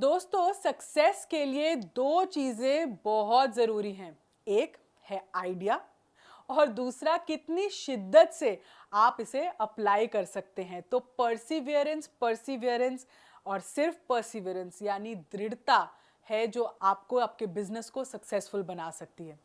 दोस्तों, सक्सेस के लिए दो चीजें बहुत जरूरी हैं। एक है आइडिया और दूसरा कितनी शिद्दत से आप इसे अप्लाई कर सकते हैं। तो परसिवियरेंस परसिवियरेंस और सिर्फ परसिवियरेंस यानी दृढ़ता है जो आपको आपके बिजनेस को सक्सेसफुल बना सकती है।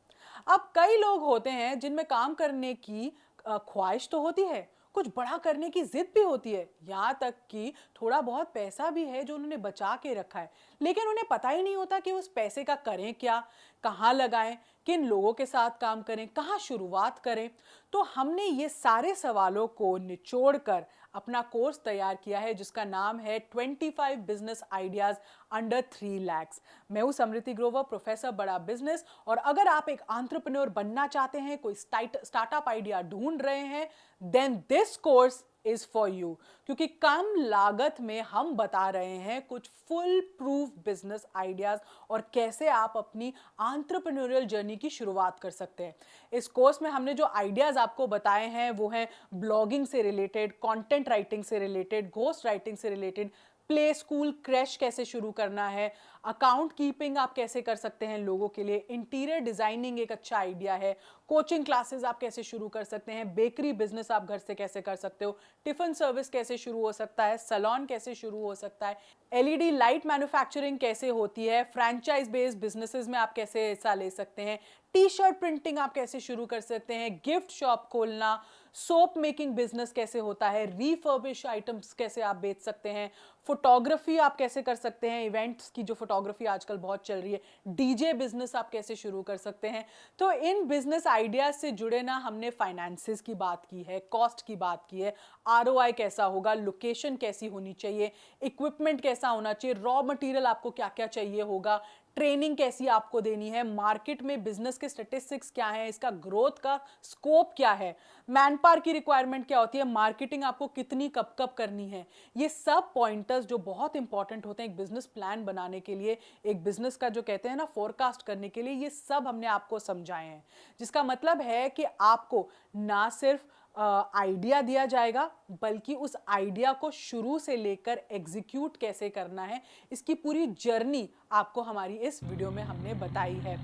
अब कई लोग होते हैं जिनमें काम करने की ख्वाहिश तो होती है, कुछ बड़ा करने की जिद भी होती है, यहाँ तक कि थोड़ा बहुत पैसा भी है जो उन्होंने बचा के रखा है, लेकिन उन्हें पता ही नहीं होता कि उस पैसे का करें क्या, कहाँ लगाएं, किन लोगों के साथ काम करें, कहाँ शुरुआत करें। तो हमने ये सारे सवालों को निचोड़ कर अपना कोर्स तैयार किया है जिसका नाम है 25 बिजनेस आइडियाज अंडर 3 lakhs। मैं हूं समृति ग्रोवर, प्रोफेसर बड़ा बिजनेस। और अगर आप एक एंटरप्रेन्योर बनना चाहते हैं, कोई स्टार्टअप आइडिया ढूंढ रहे हैं, then this course is for you. क्योंकि कम लागत में हम बता रहे हैं कुछ फुल प्रूफ बिजनेस आइडियाज और कैसे आप अपनी एंटरप्रेन्योरियल जर्नी की शुरुआत कर सकते हैं। इस कोर्स में हमने जो आइडियाज आपको बताए हैं वो हैं ब्लॉगिंग से रिलेटेड, कंटेंट राइटिंग से रिलेटेड, घोस्ट राइटिंग से रिलेटेड, प्ले स्कूल क्रैश कैसे शुरू करना है, अकाउंट कीपिंग आप कैसे कर सकते हैं लोगों के लिए, इंटीरियर डिजाइनिंग एक अच्छा आइडिया है, कोचिंग क्लासेस आप कैसे शुरू कर सकते हैं, बेकरी बिजनेस आप घर से कैसे कर सकते हो, टिफिन सर्विस कैसे शुरू हो सकता है, सैलून कैसे शुरू हो सकता है, एलईडी लाइट मैन्युफैक्चरिंग कैसे होती है, फ्रैंचाइज बेस्ड बिजनेसेस में आप कैसे हिस्सा ले सकते हैं, टी शर्ट प्रिंटिंग आप कैसे शुरू कर सकते हैं, गिफ्ट शॉप खोलना, सोप मेकिंग बिजनेस कैसे होता है, रीफर्बिश आइटम्स कैसे आप बेच सकते हैं, फोटोग्राफी आप कैसे कर सकते हैं, इवेंट्स की जो फोटोग्राफी आजकल बहुत चल रही है, डीजे बिजनेस आप कैसे शुरू कर सकते हैं। तो इन बिजनेस आइडियाज से जुड़े ना हमने फाइनेंसेस की बात की है, कॉस्ट की बात की है, आरओआई कैसा होगा, लोकेशन कैसी होनी चाहिए, इक्विपमेंट कैसा होना चाहिए, रॉ मटेरियल आपको क्या क्या चाहिए होगा, ट्रेनिंग कैसी आपको देनी है, मार्केट में बिजनेस के स्टैटिस्टिक्स क्या है, इसका ग्रोथ का स्कोप क्या है, मैन पावर की रिक्वायरमेंट क्या होती है, मार्केटिंग आपको कितनी कब कब करनी है। ये सब पॉइंटर्स जो बहुत इंपॉर्टेंट होते हैं एक बिजनेस प्लान बनाने के लिए, एक बिजनेस का जो कहते हैं ना फोरकास्ट करने के लिए, ये सब हमने आपको समझाए हैं। जिसका मतलब है कि आपको ना सिर्फ आइडिया दिया जाएगा बल्कि उस आइडिया को शुरू से लेकर एग्जीक्यूट कैसे करना है, इसकी पूरी जर्नी आपको हमारी इस वीडियो में हमने बताई है।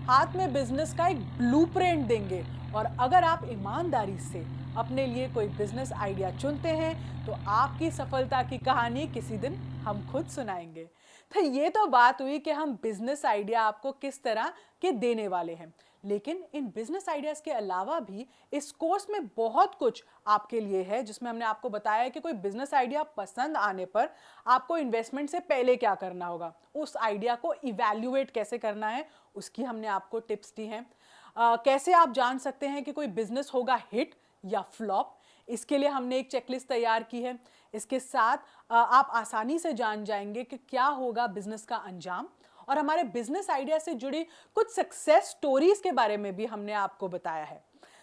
हाथ में बिजनेस का एक ब्लूप्रिंट देंगे और अगर आप ईमानदारी से अपने लिए कोई बिजनेस आइडिया चुनते हैं तो आपकी सफलता की कहानी किसी दिन हम खुद सुनाएंगे। तो ये तो बात हुई कि हम बिजनेस आइडिया आपको किस तरह के देने वाले हैं, लेकिन इन बिजनेस आइडियाज के अलावा भी इस कोर्स में बहुत कुछ आपके लिए है जिसमें हमने आपको बताया कि कोई बिजनेस आइडिया पसंद आने पर आपको इन्वेस्टमेंट से पहले क्या करना होगा, उस आइडिया को इवैल्यूएट कैसे करना है, उसकी हमने आपको टिप्स दी हैं। कैसे आप जान सकते हैं कि कोई बिजनेस होगा हिट या फ्लॉप, इसके लिए हमने एक चेकलिस्ट तैयार की है। इसके साथ आप आसानी से जान जाएंगे कि क्या होगा बिजनेस का अंजाम, और हमारे बिजनेस आइडिया से जुड़ी कुछ सक्सेस स्टोरीज के बारे में भी हमने आपको बताया है।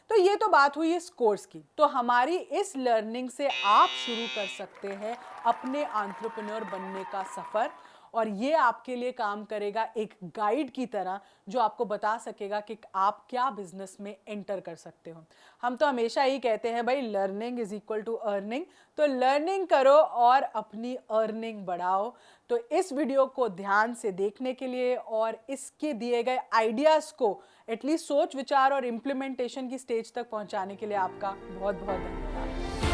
तो ये तो बात हुई इस कोर्स की। तो हमारी इस लर्निंग से आप शुरू कर सकते हैं अपने एंटरप्रेन्योर बनने का सफर, और ये आपके लिए काम करेगा एक गाइड की तरह जो आपको बता सकेगा कि आप क्या बिजनेस में एंटर कर सकते हो। हम तो हमेशा ही कहते हैं भाई learning is equal to earning, तो लर्निंग करो और अपनी अर्निंग बढ़ाओ। तो इस वीडियो को ध्यान से देखने के लिए और इसके दिए गए आइडियाज़ को एटलीस्ट सोच विचार और इम्प्लीमेंटेशन की स्टेज तक पहुंचाने के लिए आपका बहुत बहुत धन्यवाद।